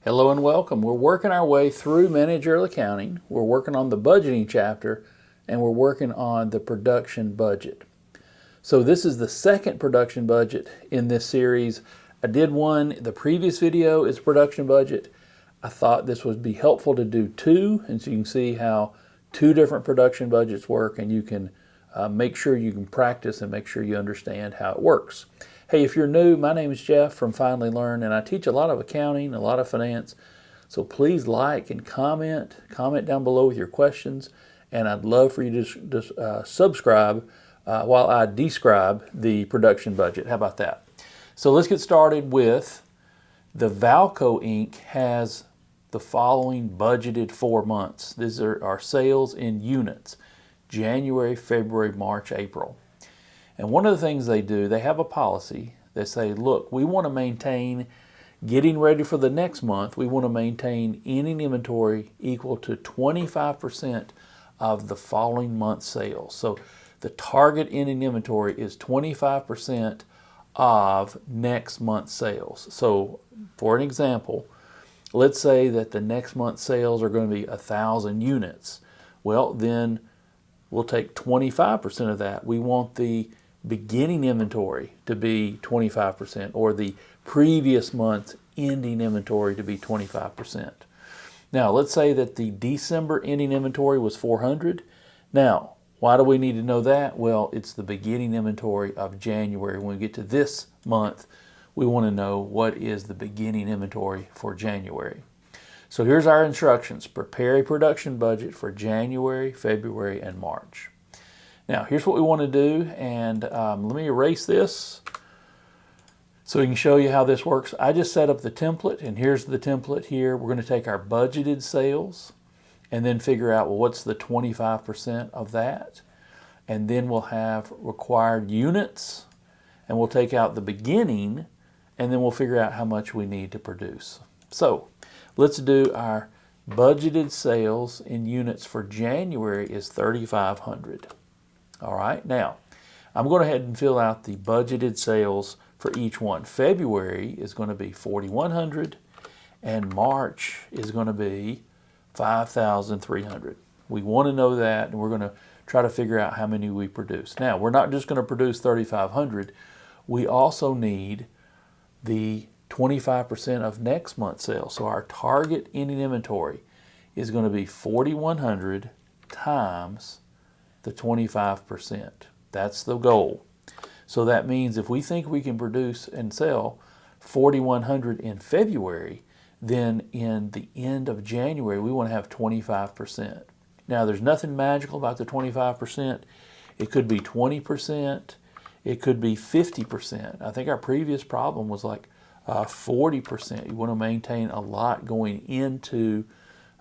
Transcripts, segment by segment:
Hello and welcome. We're working our way through managerial accounting. We're working on the budgeting chapter and we're working on the production budget. So this is the second production budget in this series. I did one, the previous video is production budget. I thought this would be helpful to do two, and so you can see how two different production budgets work, and you can make sure you can practice and make sure you understand how it works. Hey, if you're new, my name is Jeff from Finally Learn, and I teach a lot of accounting, a lot of finance. So please like and comment down below with your questions, and I'd love for you to subscribe while I describe the production budget. How about that? So let's get started with the Valco Inc. has the following budgeted 4 months. These are our sales in units: January, February, March, April. And one of the things they do, they have a policy. They say, look, we want to maintain, getting ready for the next month, we want to maintain ending inventory equal to 25% of the following month's sales. So the target ending inventory is 25% of next month's sales. So for an example, let's say that the next month's sales are going to be 1,000 units. Well, then we'll take 25% of that. We want the beginning inventory to be 25%, or the previous month's ending inventory to be 25%. Now, let's say that the December ending inventory was 400. Now, why do we need to know that? Well, it's the beginning inventory of January. When we get to this month, we want to know what is the beginning inventory for January. So here's our instructions. Prepare a production budget for January, February, and March. Now, here's what we want to do, and let me erase this so we can show you how this works. I just set up the template, and here's the template here. We're going to take our budgeted sales and then figure out, well, what's the 25% of that? And then we'll have required units, and we'll take out the beginning, and then we'll figure out how much we need to produce. So let's do our budgeted sales in units for January is 3,500. All right, now I'm going to go ahead and fill out the budgeted sales for each one. February is going to be 4,100, and March is going to be 5,300. We want to know that, and we're going to try to figure out how many we produce. Now, we're not just going to produce 3,500. We also need the 25% of next month's sales. So our target ending inventory is going to be 4,100 times the 25%. That's the goal. So that means if we think we can produce and sell 4,100 in February, then in the end of January, we want to have 25%. Now, there's nothing magical about the 25%. It could be 20%. It could be 50%. I think our previous problem was like 40%. You want to maintain a lot going into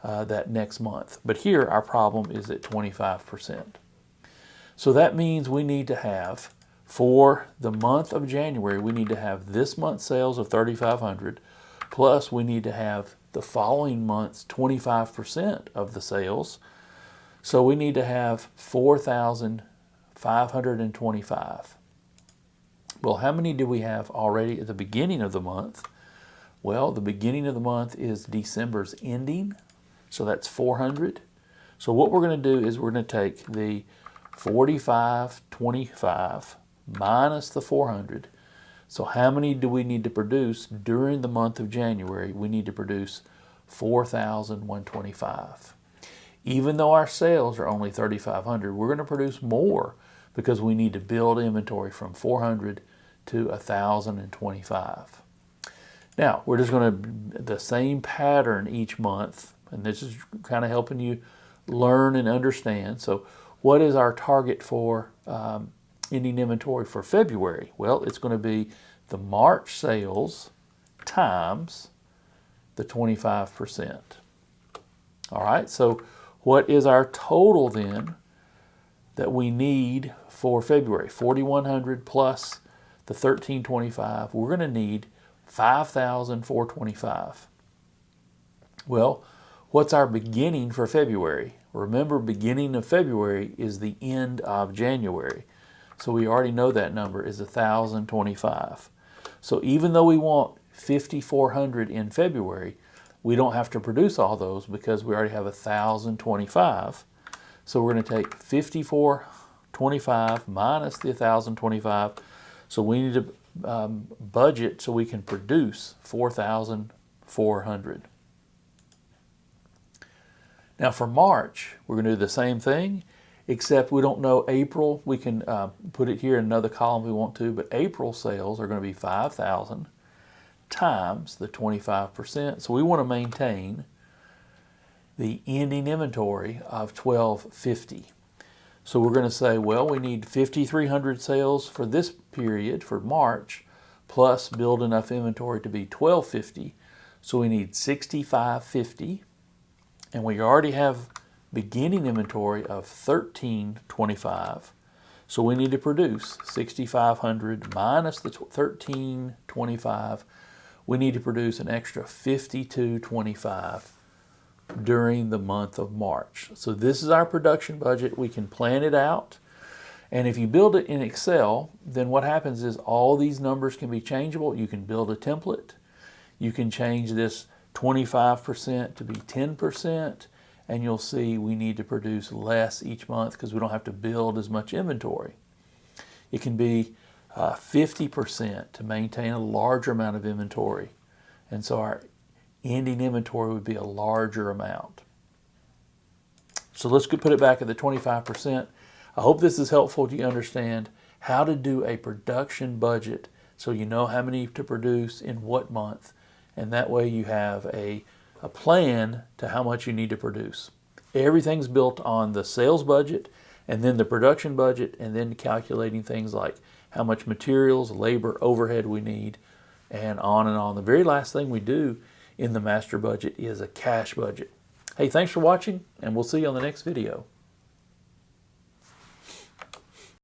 that next month. But here, our problem is at 25%. So that means we need to have, for the month of January, we need to have this month's sales of 3,500, plus we need to have the following month's 25% of the sales. So we need to have 4,525. Well, how many do we have already at the beginning of the month? Well, the beginning of the month is December's ending, so that's 400. So what we're going to do is we're going to take the 4,525 minus the 400. So how many do we need to produce during the month of January? We need to produce 4,125. Even though our sales are only 3,500, we're going to produce more because we need to build inventory from 400 to 1,025. Now, we're just going to, the same pattern each month, and this is kind of helping you learn and understand. So what is our target for ending inventory for February? Well, it's going to be the March sales times the 25%. All right, so what is our total then that we need for February? 4,100 plus the 1,325. We're going to need 5,425. Well, what's our beginning for February? Remember, beginning of February is the end of January. So we already know that number is 1,025. So even though we want 5,400 in February, we don't have to produce all those because we already have 1,025. So we're going to take 5425 minus the 1,025. So we need to budget so we can produce 4,400. Now for March, we're going to do the same thing, except we don't know April. We can put it here in another column if we want to, but April sales are going to be 5,000 times the 25%. So we want to maintain the ending inventory of 1,250. So we're going to say, well, we need 5,300 sales for this period, for March, plus build enough inventory to be 1,250. So we need 6,550. And we already have beginning inventory of 1,325. So we need to produce 6,500 minus the 1,325. We need to produce an extra 5,225 during the month of March. So this is our production budget. We can plan it out. And if you build it in Excel, then what happens is all these numbers can be changeable. You can build a template. You can change this 25% to be 10%, and you'll see we need to produce less each month because we don't have to build as much inventory. It can be 50% to maintain a larger amount of inventory, and so our ending inventory would be a larger amount. So let's put it back at the 25%. I hope this is helpful to you understand how to do a production budget so you know how many to produce in what month. And that way you have a plan to how much you need to produce. Everything's built on the sales budget and then the production budget and then calculating things like how much materials, labor, overhead we need, and on and on. The very last thing we do in the master budget is a cash budget. Hey, thanks for watching, and we'll see you on the next video.